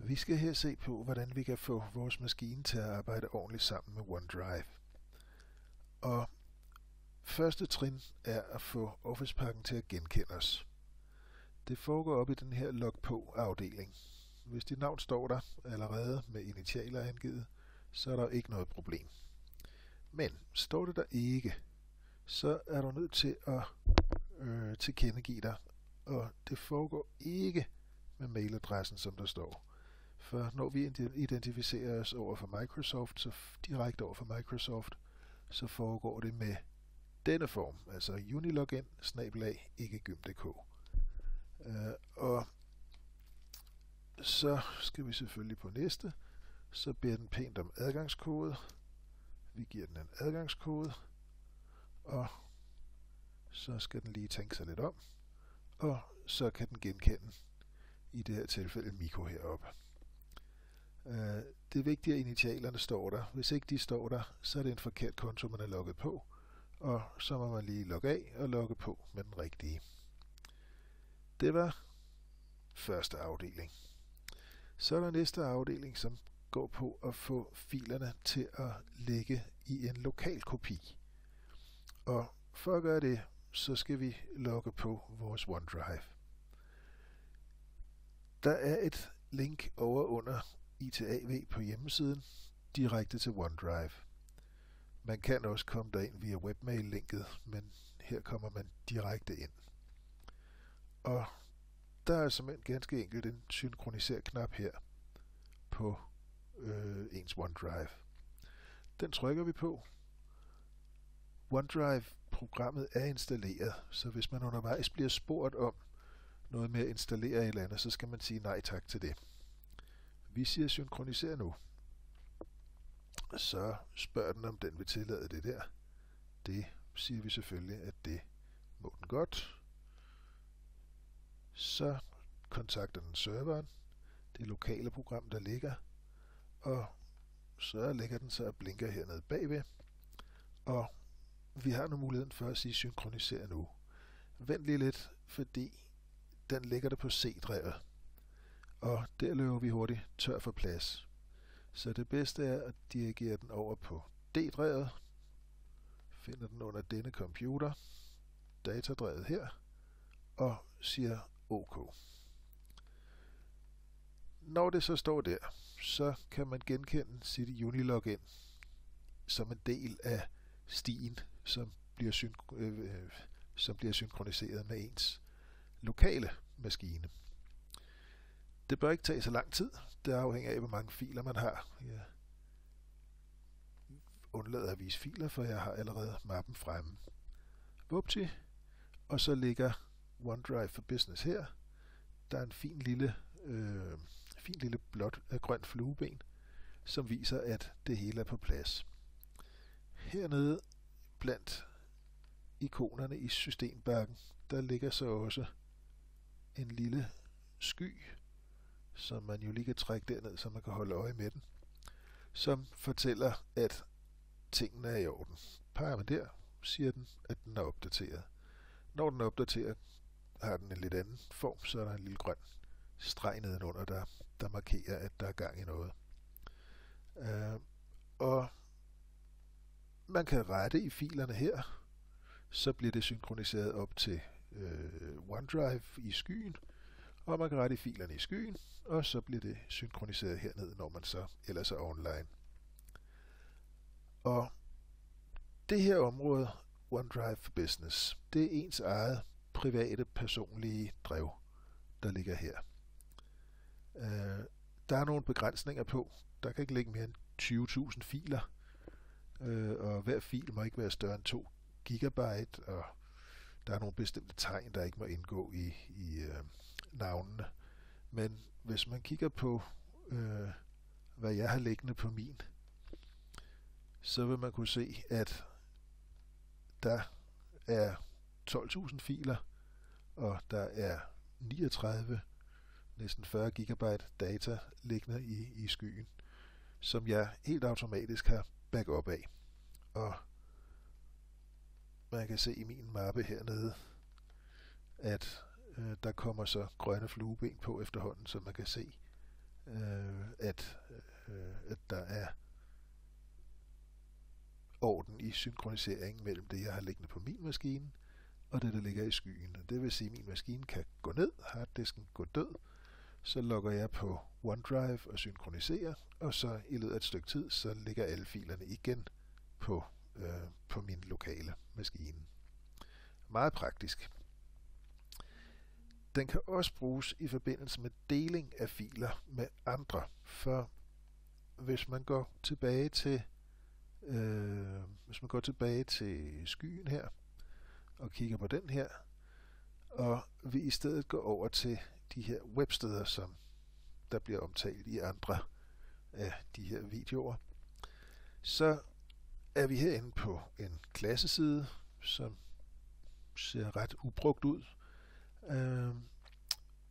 Vi skal her se på, hvordan vi kan få vores maskine til at arbejde ordentligt sammen med OneDrive. Og første trin er at få Office-pakken til at genkende os. Det foregår op i den her log på afdeling. Hvis dit navn står der allerede med initialer angivet, så er der ikke noget problem. Men står det der ikke, så er du nødt til at tilkendegive dig, og det foregår ikke med mailadressen, som der står. For når vi identificerer os over for Microsoft, så direkte over for Microsoft, så foregår det med denne form, altså unilogin@ikkegym.dk. Og så skal vi selvfølgelig på næste, så beder den pænt om adgangskode. Vi giver den en adgangskode, og så skal den lige tænke sig lidt om, og så kan den genkende, i det her tilfælde Mikko heroppe. Det er vigtigt, at initialerne står der. Hvis ikke de står der, så er det en forkert konto, man er logget på, og så må man lige logge af og logge på med den rigtige. Det var første afdeling. Så er der næste afdeling, som går på at få filerne til at ligge i en lokal kopi. Og for at gøre det, så skal vi logge på vores OneDrive. Der er et link over under ITAV på hjemmesiden direkte til OneDrive. Man kan også komme derind via webmail-linket, men her kommer man direkte ind. Og der er simpelthen ganske enkelt en synkroniser-knap her på ens OneDrive. Den trykker vi på. OneDrive-programmet er installeret, så hvis man undervejs bliver spurgt om noget med at installere et eller andet, så skal man sige nej tak til det. Vi siger synkronisere nu. Så spørger den, om den vil tillade det der. Det siger vi selvfølgelig, at det må den godt. Så kontakter den serveren, det lokale program, der ligger, og så lægger den sig og blinker hernede bagved. Og vi har nu muligheden for at sige synkronisere nu. Vent lige lidt, fordi den ligger der på C-drevet. Og der løber vi hurtigt tør for plads. Så det bedste er at dirigere den over på D-drevet. Finder den under denne computer. Datadrevet her. Og siger OK. Når det så står der, så kan man genkende sit Unilogin som en del af stien, som bliver synkroniseret med ens lokale maskine. Det bør ikke tage så lang tid. Det afhænger af, hvor mange filer man har. Jeg undlader at vise filer, for jeg har allerede mappen fremme. Vupti. Og så ligger OneDrive for Business her. Der er en fin lille blåt grønt flueben, som viser, at det hele er på plads. Hernede blandt ikonerne i systembakken, der ligger så også en lille sky, som man jo lige kan trække derned, så man kan holde øje med den, som fortæller, at tingene er i orden. Peger man der, siger den, at den er opdateret. Når den er opdateret, har den en lidt anden form, så er der en lille grøn streg nedenunder, der markerer, at der er gang i noget. Og man kan rette i filerne her, så bliver det synkroniseret op til OneDrive i skyen, og man kan rette i filerne i skyen, og så bliver det synkroniseret hernede, når man så ellers er online. Og det her område, OneDrive for Business, det er ens eget private, personlige drev, der ligger her. Der er nogle begrænsninger på. Der kan ikke ligge mere end 20.000 filer, og hver fil må ikke være større end 2 gigabyte, og der er nogle bestemte tegn, der ikke må indgå i navnene. Men hvis man kigger på, hvad jeg har liggende på min, så vil man kunne se, at der er 12.000 filer, og der er 39, næsten 40 gigabyte data liggende i skyen, som jeg helt automatisk har backup af. Og man kan se i min mappe hernede, at der kommer så grønne flueben på efterhånden, så man kan se, at der er orden i synkroniseringen mellem det, jeg har liggende på min maskine, og det, der ligger i skyen. Det vil sige, at min maskine kan gå ned, harddisken går død, så logger jeg på OneDrive og synkroniserer, og så i løbet af et stykke tid, så ligger alle filerne igen på min lokale maskine. Meget praktisk. Den kan også bruges i forbindelse med deling af filer med andre, for hvis man går tilbage til skyen her og kigger på den her, og vi i stedet går over til de her websteder, som der bliver omtalt i andre af de her videoer, så er vi herinde på en klasseside, som ser ret ubrugt ud.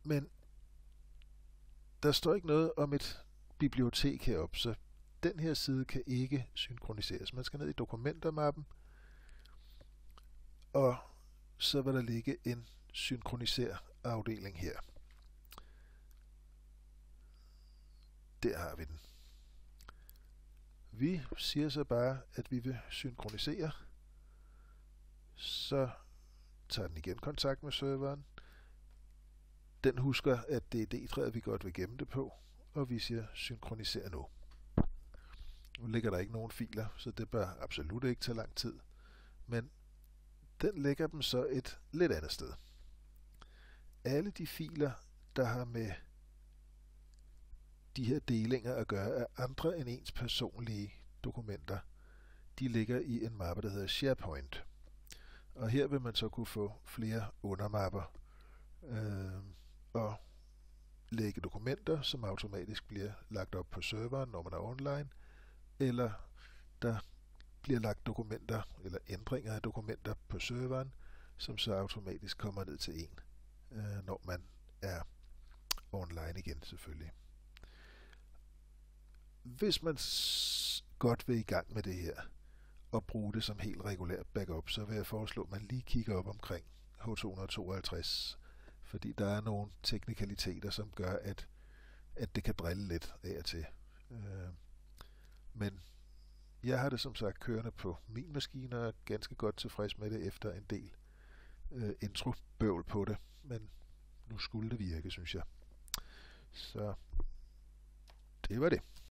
Men der står ikke noget om et bibliotek heroppe, så den her side kan ikke synkroniseres. Man skal ned i dokumentermappen, og så vil der ligge en synkroniser afdeling her. Der har vi den. Vi siger så bare, at vi vil synkronisere. Så tager den igen kontakt med serveren. Den husker, at det er D-træet, vi godt vil gemme det på, og vi siger synkroniser nu. Nu ligger der ikke nogen filer, så det bør absolut ikke tage lang tid. Men den lægger dem så et lidt andet sted. Alle de filer, der har med de her delinger at gøre af andre end ens personlige dokumenter, de ligger i en mappe, der hedder SharePoint. Og her vil man så kunne få flere undermapper og lægge dokumenter, som automatisk bliver lagt op på serveren, når man er online, eller der bliver lagt dokumenter eller ændringer af dokumenter på serveren, som så automatisk kommer ned til en, når man er online igen selvfølgelig. Hvis man godt vil i gang med det her og bruge det som helt regulær backup, så vil jeg foreslå, at man lige kigger op omkring H252, fordi der er nogle teknikaliteter, som gør, at det kan drille lidt af og til. Men jeg har det som sagt kørende på min maskine og er ganske godt tilfreds med det efter en del intro-bøvl på det, men nu skulle det virke, synes jeg. Så det var det.